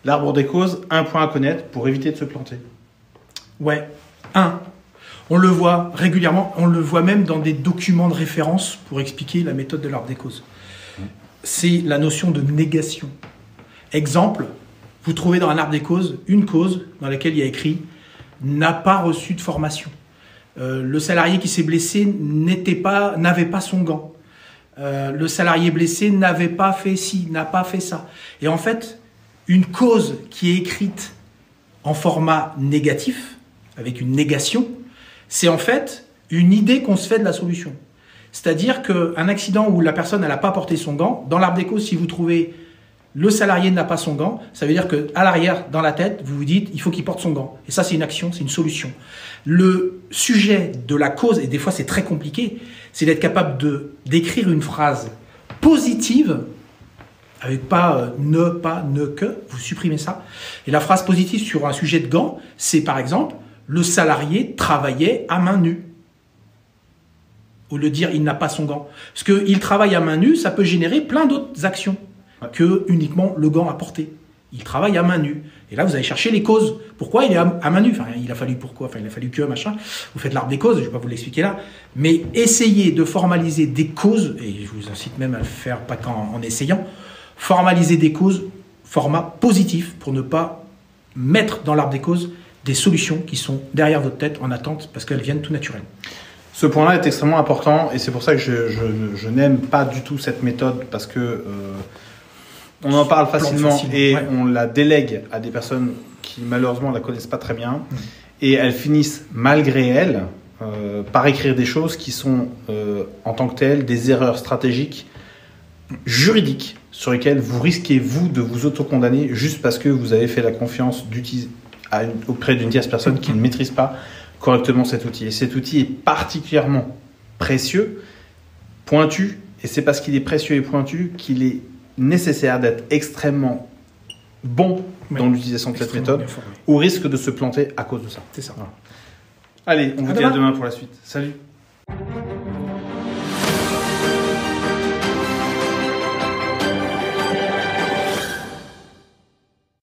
L'arbre des causes, un point à connaître pour éviter de se planter. Ouais. On le voit régulièrement, on le voit même dans des documents de référence pour expliquer la méthode de l'arbre des causes. C'est la notion de négation. Exemple, vous trouvez dans un arbre des causes une cause dans laquelle il y a écrit « n'a pas reçu de formation ». Le salarié qui s'est blessé n'avait pas son gant. Le salarié blessé n'avait pas fait ci, n'a pas fait ça. Et en fait, une cause qui est écrite en format négatif, avec une négation, c'est en fait une idée qu'on se fait de la solution. C'est-à-dire qu'un accident où la personne n'a pas porté son gant, dans l'arbre des causes, si vous trouvez le salarié n'a pas son gant, ça veut dire qu'à l'arrière, dans la tête, vous vous dites il faut qu'il porte son gant. Et ça, c'est une action, c'est une solution. Le sujet de la cause, et des fois c'est très compliqué, c'est d'être capable d'écrire une phrase positive, avec pas, ne, que, vous supprimez ça. Et la phrase positive sur un sujet de gant, c'est par exemple, le salarié travaillait à main nue. Au lieu de dire il n'a pas son gant. Parce qu'il travaille à main nue, ça peut générer plein d'autres actions que uniquement le gant à porter. Il travaille à main nue. Et là, vous allez chercher les causes. Pourquoi il est à main nue? Enfin, il a fallu pourquoi? Enfin, il a fallu que machin. Vous faites l'arbre des causes, je ne vais pas vous l'expliquer là. Mais essayez de formaliser des causes, et je vous incite même à le faire pas qu'en essayant, formaliser des causes, format positif, pour ne pas mettre dans l'arbre des causes des solutions qui sont derrière votre tête en attente parce qu'elles viennent tout naturellement. Ce point-là est extrêmement important et c'est pour ça que je n'aime pas du tout cette méthode parce que on en parle facilement et on la délègue à des personnes qui malheureusement ne la connaissent pas très bien et elles finissent malgré elles par écrire des choses qui sont en tant que telles des erreurs stratégiques juridiques sur lesquelles vous risquez vous de vous autocondamner juste parce que vous avez fait la confiance auprès d'une tierce personne qui ne maîtrise pas correctement cet outil. Et cet outil est particulièrement précieux, pointu, et c'est parce qu'il est précieux et pointu qu'il est nécessaire d'être extrêmement bon dans l'utilisation de cette méthode, au risque de se planter à cause de ça. C'est ça. Voilà. Allez, on vous dit à demain pour la suite. Salut.